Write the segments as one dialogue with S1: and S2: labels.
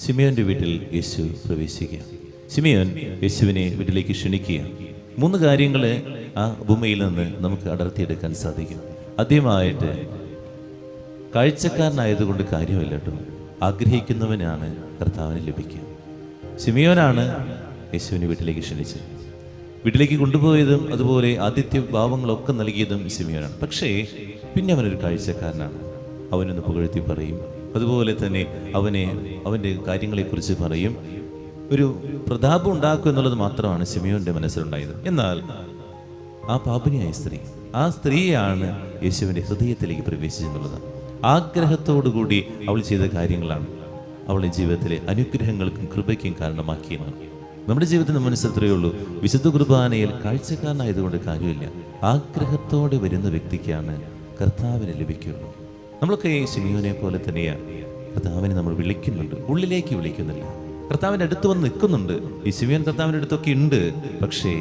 S1: ശിമിയോന്റെ വീട്ടിൽ യേശു പ്രവേശിക്കുക. ശിമിയോൻ യേശുവിനെ വീട്ടിലേക്ക് ക്ഷണിക്കുക. 3 കാര്യങ്ങൾ ആ ഉപമയിൽ നിന്ന് നമുക്ക് അടർത്തിയെടുക്കാൻ സാധിക്കും. ആദ്യമായിട്ട്, കാഴ്ചക്കാരനായതുകൊണ്ട് കാര്യമില്ല കേട്ടോ, ആഗ്രഹിക്കുന്നവനാണ് കർത്താവിന് ലഭിക്കുക. ശിമിയോനാണ് യേശുവിനെ വീട്ടിലേക്ക് ക്ഷണിച്ചത്. വീട്ടിലേക്ക് കൊണ്ടുപോയതും അതുപോലെ ആതിഥ്യ ഭാവങ്ങളൊക്കെ നൽകിയതും ശിമിയോനാണ്. പക്ഷേ പിന്നെ അവനൊരു കാഴ്ചക്കാരനാണ്. അവനൊന്ന് പുകഴ്ത്തി പറയും, അതുപോലെ തന്നെ അവൻ്റെ കാര്യങ്ങളെക്കുറിച്ച് പറയും. ഒരു പ്രതാപം ഉണ്ടാക്കും എന്നുള്ളത് മാത്രമാണ് ശിമിയോന്റെ മനസ്സിലുണ്ടായത്. എന്നാൽ ആ പാപിനിയായ ആ സ്ത്രീയാണ് യേശുവിൻ്റെ ഹൃദയത്തിലേക്ക് പ്രവേശിച്ചെന്നുള്ളത്. ആഗ്രഹത്തോടുകൂടി അവൾ ചെയ്ത കാര്യങ്ങളാണ് അവളുടെ ജീവിതത്തിലെ അനുഗ്രഹങ്ങൾക്കും കൃപയ്ക്കും കാരണമാക്കിയെന്ന്. നമ്മുടെ ജീവിതത്തിൽ നമ്മൾ മനസ്സിലത്രയേ ഉള്ളൂ, വിശുദ്ധ കുർബാനയിൽ കാഴ്ചക്കാരനായതുകൊണ്ട് കാര്യമില്ല, ആഗ്രഹത്തോടെ വരുന്ന വ്യക്തിക്കാണ് കർത്താവിനെ ലഭിക്കുകയുള്ളൂ. നമ്മളൊക്കെ ശിമിയോനെ പോലെ തന്നെയാണ്. കർത്താവിനെ നമ്മൾ വിളിക്കുന്നുണ്ട്, ഉള്ളിലേക്ക് വിളിക്കുന്നില്ല. കർത്താവിൻ്റെ അടുത്ത് വന്ന് നിൽക്കുന്നുണ്ട്. ഈ ശിമിയോൻ കർത്താവിൻ്റെ അടുത്തൊക്കെ ഉണ്ട്, പക്ഷേ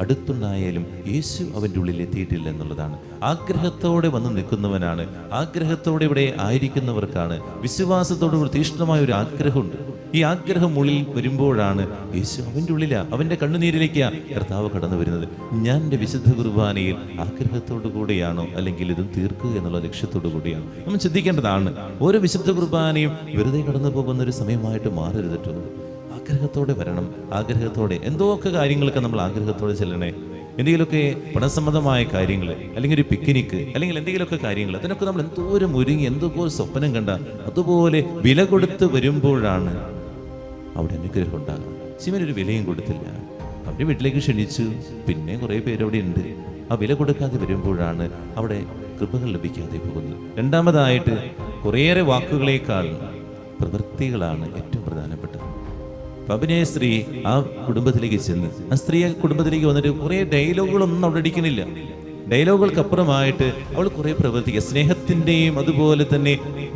S1: അടുത്തുണ്ടായാലും യേശു അവൻ്റെ ഉള്ളിൽ എത്തിയിട്ടില്ല എന്നുള്ളതാണ്. ആഗ്രഹത്തോടെ വന്ന് നിൽക്കുന്നവനാണ്, ആഗ്രഹത്തോടെ ഇവിടെ ആയിരിക്കുന്നവർക്കാണ് വിശ്വാസത്തോടുകൂടി തീഷ്ണമായ ഒരു ആഗ്രഹമുണ്ട്. ഈ ആഗ്രഹം ഉള്ളിൽ വരുമ്പോഴാണ് യേശു അവൻ്റെ ഉള്ളിലാണ്, അവൻ്റെ കണ്ണുനീരിലേക്കാണ് കർത്താവ് കടന്നു വരുന്നത്. ഞാൻ എൻ്റെ വിശുദ്ധ കുർബാനയിൽ ആഗ്രഹത്തോടു കൂടെയാണോ, അല്ലെങ്കിൽ ഇതും തീർക്കുക എന്നുള്ള ലക്ഷ്യത്തോടു കൂടിയാണ് നമ്മൾ ചിന്തിക്കേണ്ടതാണ്. ഓരോ വിശുദ്ധ കുർബാനയും വെറുതെ കടന്നു പോകുന്ന ഒരു സമയമായിട്ട് മാറരുതട്ടോ. ആഗ്രഹത്തോടെ വരണം, ആഗ്രഹത്തോടെ എന്തൊക്കെ കാര്യങ്ങളൊക്കെ നമ്മൾ ആഗ്രഹത്തോടെ ചെല്ലണേ. എന്തെങ്കിലുമൊക്കെ പണസമ്മതമായ കാര്യങ്ങൾ, അല്ലെങ്കിൽ ഒരു പിക്നിക്ക്, അല്ലെങ്കിൽ എന്തെങ്കിലുമൊക്കെ കാര്യങ്ങൾ, അതിനൊക്കെ നമ്മൾ എന്തോരം ഒരുങ്ങി എന്തുപോലെ സ്വപ്നം കണ്ട അതുപോലെ വില കൊടുത്ത് വരുമ്പോഴാണ് അവിടെ അനുഗ്രഹം ഉണ്ടാകും. ശിവനൊരു വിലയും കൊടുത്തില്ല. അവരുടെ വീട്ടിലേക്ക് ക്ഷണിച്ചു, പിന്നെ കുറേ പേര് അവിടെ ഉണ്ട്. ആ വില കൊടുക്കാതെ വരുമ്പോഴാണ് അവിടെ കൃപകൾ ലഭിക്കാതെ പോകുന്നത്. രണ്ടാമതായിട്ട്, കുറേയേറെ വാക്കുകളേക്കാൾ പ്രവൃത്തികളാണ് ഏറ്റവും പ്രധാനപ്പെട്ടത്. പാപിനിയായ സ്ത്രീ ആ കുടുംബത്തിലേക്ക് ചെന്ന്, ആ സ്ത്രീ ആ കുടുംബത്തിലേക്ക് വന്നിട്ട് കുറേ ഡയലോഗുകളൊന്നും അവിടെ അടിക്കണില്ല. ഡയലോഗുകൾക്കപ്പുറമായിട്ട് അവൾ കുറേ പ്രവൃത്തിക്കുക, സ്നേഹത്തിൻ്റെയും അതുപോലെ തന്നെ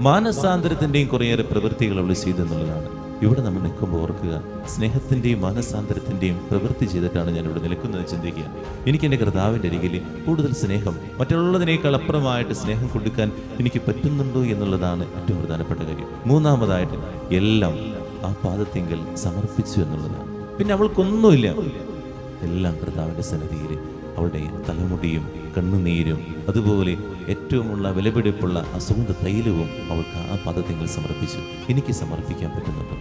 S1: മാനസാന്തരത്തിൻ്റെയും കുറേയേറെ പ്രവൃത്തികൾ അവൾ ചെയ്തെന്നുള്ളതാണ്. ഇവിടെ നമ്മൾ നിൽക്കുമ്പോൾ ഓർക്കുക, സ്നേഹത്തിൻ്റെയും മാനസാന്തരത്തിൻ്റെയും പ്രവൃത്തി ചെയ്തിട്ടാണ് ഞാൻ ഇവിടെ നിൽക്കുന്നത് ചിന്തിക്കുക. എനിക്ക് എൻ്റെ കർത്താവിൻ്റെ അരികിൽ കൂടുതൽ സ്നേഹം, മറ്റുള്ളതിനേക്കാൾ അപ്പുറമായിട്ട് സ്നേഹം കൊടുക്കാൻ എനിക്ക് പറ്റുന്നുണ്ടോ എന്നുള്ളതാണ് ഏറ്റവും പ്രധാനപ്പെട്ട കാര്യം. മൂന്നാമതായിട്ട്, എല്ലാം ആ പാദത്തിങ്കൽ സമർപ്പിച്ചു എന്നുള്ളതാണ്. പിന്നെ അവൾക്കൊന്നുമില്ല, എല്ലാം കർത്താവിൻ്റെ സന്നിധിയിൽ അവളുടെ തലമുടിയും കണ്ണുനീരും അതുപോലെ ഏറ്റവുമുള്ള വിലപിടിപ്പുള്ള അസുഗന്ധ തൈലവും അവൾക്ക് ആ പാദത്തിങ്കൽ സമർപ്പിച്ചു. എനിക്ക് സമർപ്പിക്കാൻ പറ്റുന്നുണ്ട്.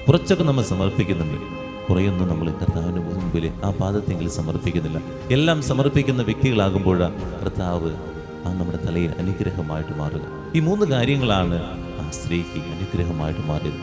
S1: കുറച്ചൊക്കെ നമ്മൾ സമർപ്പിക്കുന്നുണ്ട്, കുറേയൊന്നും നമ്മൾ കർത്താവിൻ്റെ മുമ്പിൽ ആ പാദത്തിങ്കൽ സമർപ്പിക്കുന്നില്ല. എല്ലാം സമർപ്പിക്കുന്ന വ്യക്തികളാകുമ്പോഴാണ് കർത്താവ് ആ നമ്മുടെ തലയിൽ അനുഗ്രഹമായിട്ട് മാറുക. ഈ 3 കാര്യങ്ങളാണ് ആ സ്ത്രീക്ക് അനുഗ്രഹമായിട്ട് മാറിയത്.